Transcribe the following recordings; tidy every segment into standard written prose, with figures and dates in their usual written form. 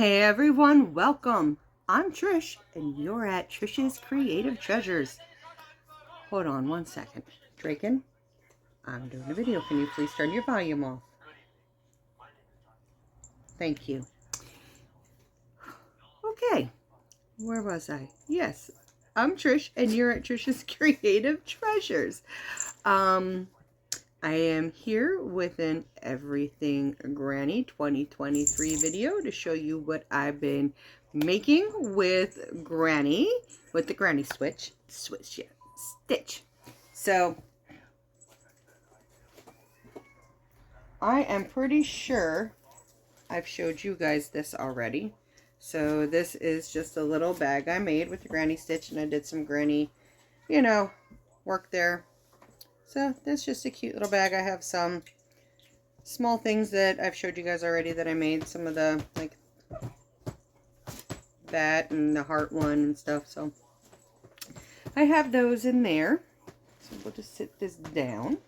Hey everyone, welcome. I'm Trish and you're at Trish's Creative Treasures. Hold on one second. Draken, I'm doing a video. Can you please turn your volume off? Thank you. Okay, where was I? Yes, I'm Trish and you're at Trish's Creative Treasures. I am here with an Everything Granny 2023 video to show you what I've been making with Granny, with the Granny Stitch. So, I am pretty sure I've showed you guys this already. So this is just a little bag I made with the Granny Stitch, and I did some Granny, work there. So that's just a cute little bag. I have some small things that I've showed you guys already that I made. Some of the, like, that and the heart one and stuff. So I have those in there. So we'll just sit this down.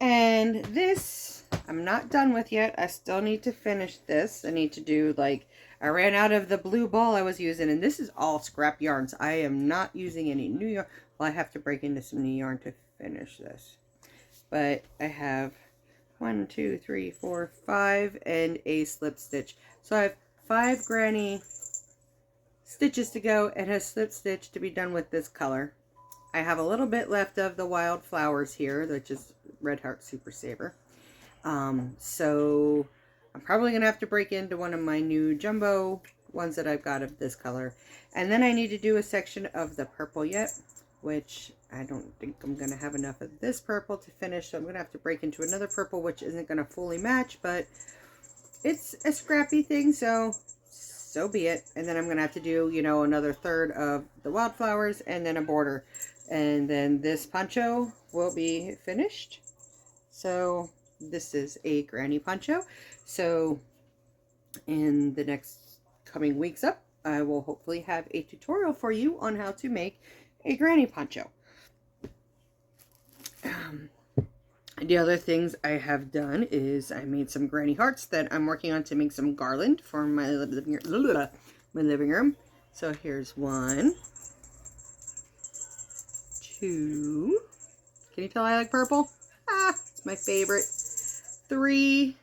And this, I'm not done with yet. I still need to finish this. I need to do, like, I ran out of the blue ball I was using. And this is all scrap yarns. I am not using any new yarn. Well, I have to break into some new yarn to finish this. But I have 1, 2, 3, 4, 5 and a slip stitch. So I have 5 Granny stitches to go and a slip stitch to be done with this color. I have a little bit left of the wild flowers here, which is Red Heart Super Saver. So I'm probably going to have to break into one of my new jumbo ones that I've got of this color. And then I need to do a section of the purple yet, which I don't think I'm going to have enough of this purple to finish. So I'm going to have to break into another purple, which isn't going to fully match, but it's a scrappy thing, so be it. And then I'm going to have to do, another third of the wildflowers and then a border. And then this poncho will be finished. So this is a Granny poncho. So in the next coming weeks up, I will hopefully have a tutorial for you on how to make a Granny poncho. The other things I have done is I made some Granny hearts that I'm working on to make some garland for my living room. So here's 1, 2. Can you tell I like purple? It's my favorite. 3.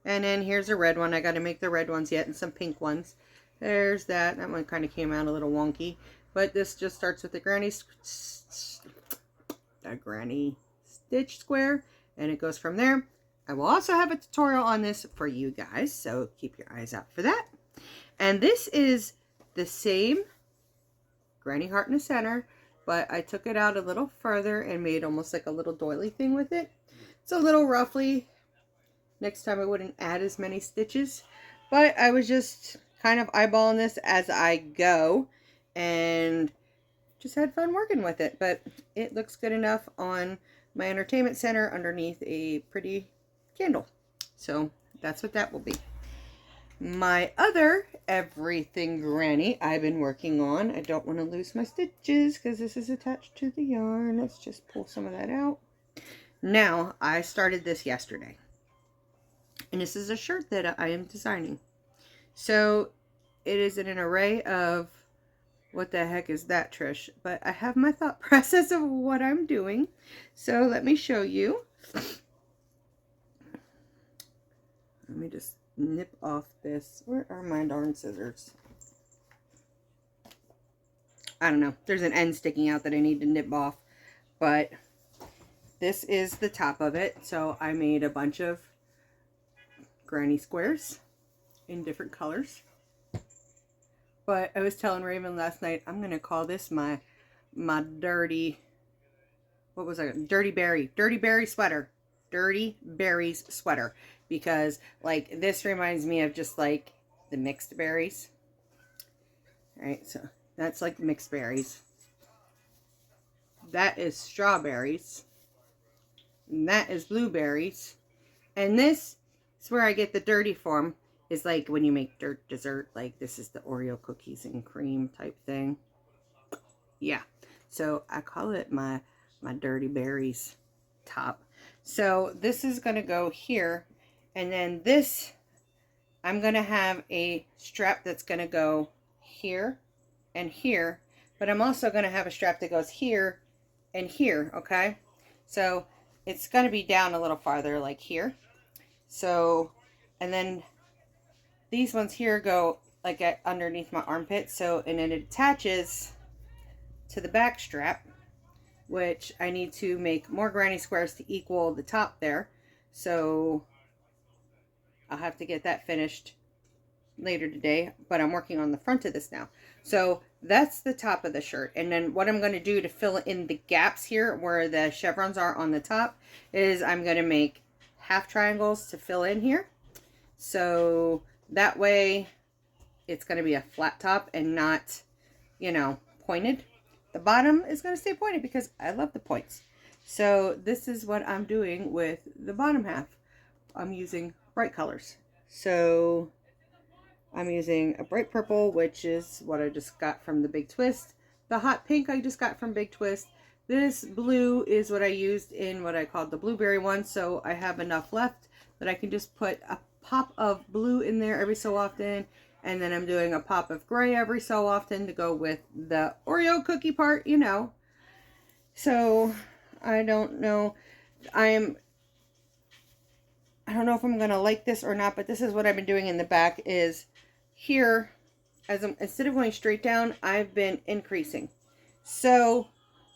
And then here's a red one. I got to make the red ones yet and some pink ones. There's that. That one kind of came out a little wonky. But this just starts with the Granny stitch square. And it goes from there. I will also have a tutorial on this for you guys. So keep your eyes out for that. And this is the same Granny heart in the center, but I took it out a little further and made almost like a little doily thing with it. It's a little roughly. Next time I wouldn't add as many stitches, but I was just kind of eyeballing this as I go and just had fun working with it. But it looks good enough on my entertainment center underneath a pretty candle. So that's what that will be. My other Everything Granny I've been working on. I don't want to lose my stitches because this is attached to the yarn. Let's just pull some of that out. Now, I started this yesterday. And this is a shirt that I am designing. So, it is in an array of, what the heck is that, Trish? But I have my thought process of what I'm doing. So, let me show you. Let me just nip off this. Where are my darn scissors? I don't know. There's an end sticking out that I need to nip off. But this is the top of it. So, I made a bunch of Granny squares in different colors. But I was telling Raven last night, I'm going to call this my dirty, what was I? Dirty Berry sweater. Dirty Berries sweater. Because, like, this reminds me of just, like, the mixed berries. Alright, so that's, like, mixed berries. That is strawberries. And that is blueberries. And this is where I get the dirty form. Is like when you make dirt dessert, like this is the Oreo cookies and cream type thing. Yeah, so I call it my Dirty Berries top. So this is going to go here, and then this I'm going to have a strap that's going to go here and here, but I'm also going to have a strap that goes here and here, okay? So it's going to be down a little farther, like here. So, and then these ones here go like at underneath my armpit, so, and then it attaches to the back strap, which I need to make more granny squares to equal the top there. So I'll have to get that finished later today, but I'm working on the front of this now. So that's the top of the shirt. And then what I'm going to do to fill in the gaps here where the chevrons are on the top is I'm going to make half triangles to fill in here. So that way it's going to be a flat top and not, you know, pointed. The bottom is going to stay pointed because I love the points. So this is what I'm doing with the bottom half. I'm using bright colors. So I'm using a bright purple, which is what I just got from the Big Twist. The hot pink I just got from Big Twist. This blue is what I used in what I called the blueberry one. So I have enough left that I can just put a pop of blue in there every so often. And then I'm doing a pop of gray every so often to go with the Oreo cookie part, you know. So I don't know. I don't know if I'm going to like this or not, but this is what I've been doing in the back is here, as instead of going straight down, I've been increasing. So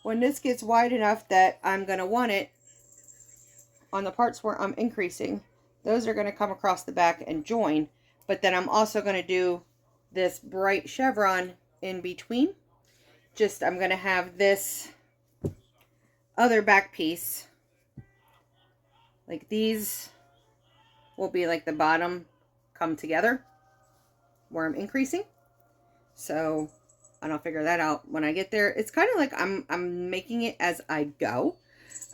when this gets wide enough that I'm going to want it on the parts where I'm increasing, those are going to come across the back and join. But then I'm also going to do this bright chevron in between. Just, I'm going to have this other back piece, like these will be like the bottom come together where I'm increasing. So I don't figure that out when I get there. It's kind of like I'm making it as I go.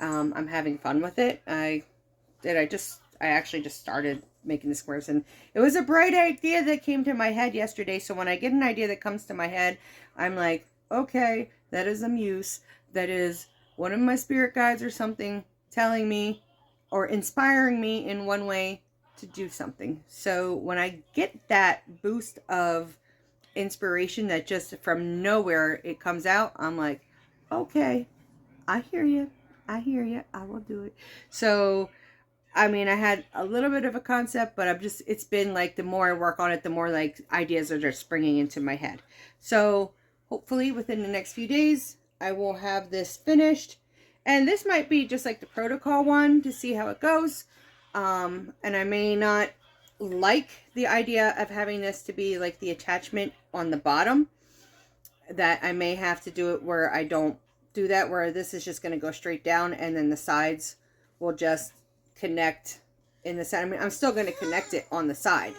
I'm having fun with it. I actually just started making the squares, and it was a bright idea that came to my head yesterday. So when I get an idea that comes to my head, I'm like, okay, that is a muse. That is one of my spirit guides or something telling me or inspiring me in one way to do something. So when I get that boost of inspiration that just from nowhere it comes out, I'm like, okay, I hear you. I hear you. I will do it. So I mean, I had a little bit of a concept, but it's been like the more I work on it, the more like ideas are just springing into my head. So hopefully within the next few days, I will have this finished. And this might be just like the protocol one to see how it goes. And I may not like the idea of having this to be like the attachment on the bottom. That I may have to do it where I don't do that, where this is just going to go straight down and then the sides will just connect in the side. I mean, I'm still going to connect it on the side.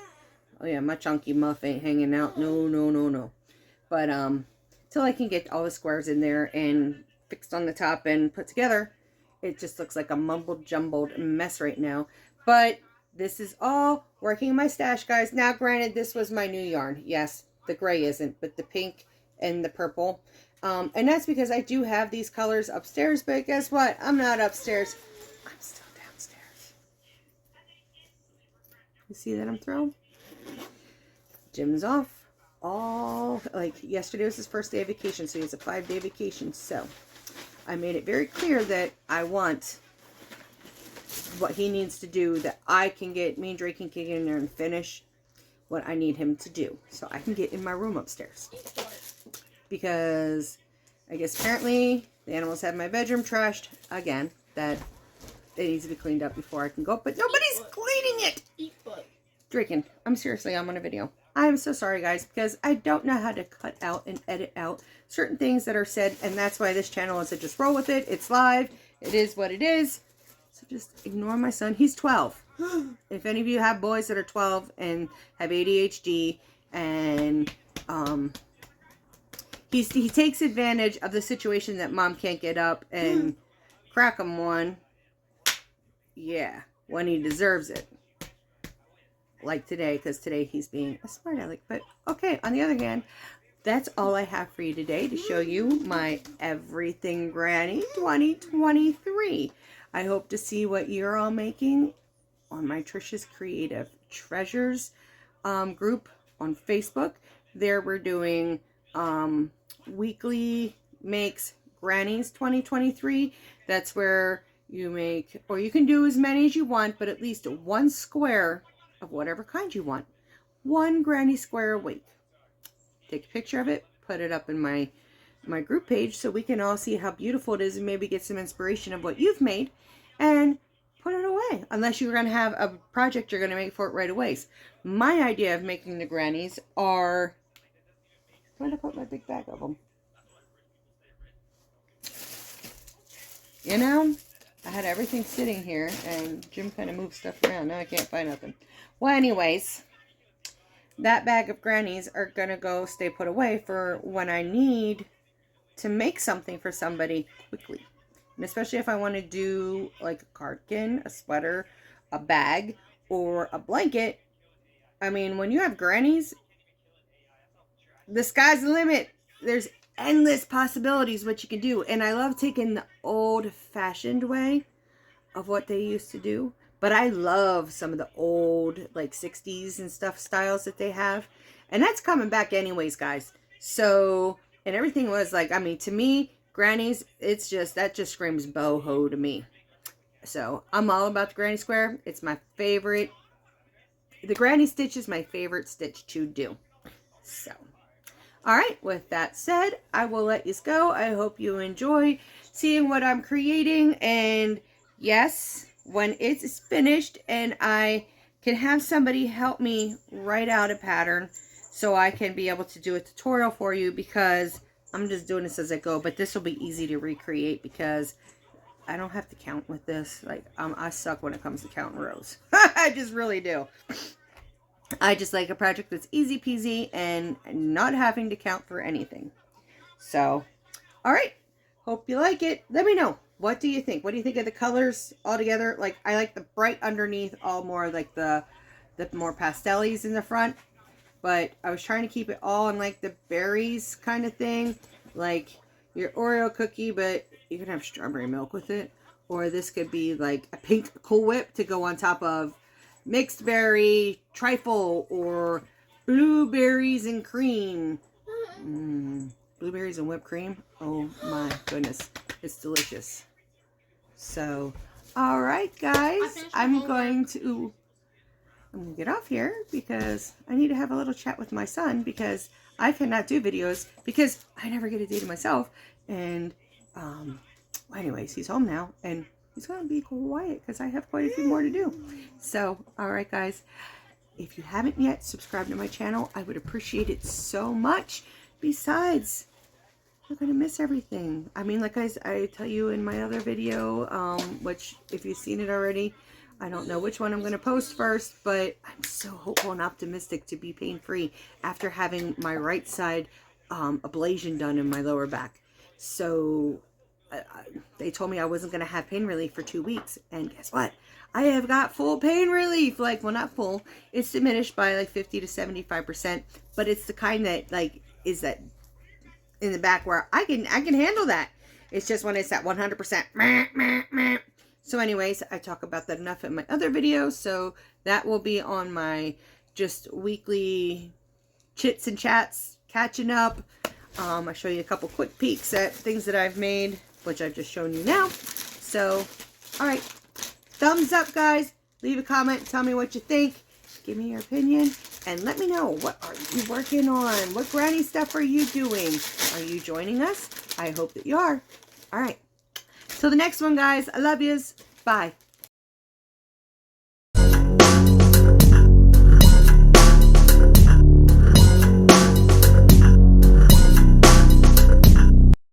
Oh yeah, my chunky muff ain't hanging out. No, no, no, no. But till I can get all the squares in there and fixed on the top and put together, it just looks like a mumbled jumbled mess right now. But this is all working in my stash, guys. Now granted, this was my new yarn. Yes, the gray isn't, but the pink and the purple. And that's because I do have these colors upstairs, but guess what? I'm not upstairs. I'm still downstairs. You see that I'm thrilled? Jim's off. All, like, yesterday was his first day of vacation, so he has a 5-day vacation. So I made it very clear that I want what he needs to do, that I can get, me and Drake can get in there and finish what I need him to do, so I can get in my room upstairs. Because I guess apparently the animals have my bedroom trashed again, that it needs to be cleaned up before I can go, but nobody's cleaning it. Draken, I'm seriously, I'm on a video. I'm so sorry, guys, because I don't know how to cut out and edit out certain things that are said, and that's why this channel is to just roll with it. It's live. It is what it is. So just ignore my son. He's 12. If any of you have boys that are 12 and have ADHD, and he takes advantage of the situation that mom can't get up and crack him one. Yeah, when he deserves it. Like today, because today he's being a smart aleck. But okay, on the other hand, that's all I have for you today to show you my Everything Granny 2023. I hope to see what you're all making on my Trisha's Creative Treasures group on Facebook. There we're doing weekly makes Grannies 2023. That's where you make, or you can do as many as you want, but at least one square of whatever kind you want. One granny square a week. Take a picture of it, put it up in my group page so we can all see how beautiful it is and maybe get some inspiration of what you've made and put it away. Unless you're going to have a project you're going to make for it right away. My idea of making the grannies are, where did I put my big bag of them? You know, I had everything sitting here and Jim kind of moved stuff around. Now I can't find nothing. Well, anyways, that bag of grannies are going to go stay put away for when I need to make something for somebody quickly. And especially if I want to do like a cardigan, a sweater, a bag, or a blanket. I mean, when you have grannies, the sky's the limit. There's endless possibilities what you can do. And I love taking the old-fashioned way of what they used to do. But I love some of the old, like 60s and stuff styles that they have. And that's coming back anyways, guys. So, and everything was like, I mean, to me, grannies, it's just, that just screams boho to me. So, I'm all about the granny square. It's my favorite. The granny stitch is my favorite stitch to do. So, all right, with that said, I will let you go. I hope you enjoy seeing what I'm creating. And yes, when it's finished and I can have somebody help me write out a pattern so I can be able to do a tutorial for you, because I'm just doing this as I go. But this will be easy to recreate because I don't have to count with this. Like, I suck when it comes to counting rows. I just really do. I just like a project that's easy peasy and not having to count for anything. So, all right. Hope you like it. Let me know. What do you think? What do you think of the colors all together? Like, I like the bright underneath, all more like the more pastel-ies in the front. But I was trying to keep it all in like the berries kind of thing. Like your Oreo cookie, but you can have strawberry milk with it. Or this could be like a pink Cool Whip to go on top of mixed berry trifle, or blueberries and cream. Blueberries and whipped cream. Oh my goodness. It's delicious. So, all right, guys. I'm going to get off here because I need to have a little chat with my son, because I cannot do videos because I never get a day to myself. And, anyways, he's home now and he's going to be quiet because I have quite a few more to do. So, all right, guys. If you haven't yet subscribed to my channel, I would appreciate it so much. Besides, you're going to miss everything. I mean, like I tell you in my other video, which if you've seen it already, I don't know which one I'm going to post first, but I'm so hopeful and optimistic to be pain-free after having my right side ablation done in my lower back. So they told me I wasn't going to have pain relief for 2 weeks, and guess what? I have got full pain relief. Like, well, not full. It's diminished by like 50 to 75%, but it's the kind that like is that in the back where I can handle that. It's just when it's at 100%. So anyways, I talk about that enough in my other videos. So that will be on my just weekly chits and chats, catching up. I'll show you a couple quick peeks at things that I've made, which I've just shown you now. So, all right. Thumbs up, guys. Leave a comment. Tell me what you think. Give me your opinion. And let me know, what are you working on? What granny stuff are you doing? Are you joining us? I hope that you are. All right. Till the next one, guys. I love yous. Bye.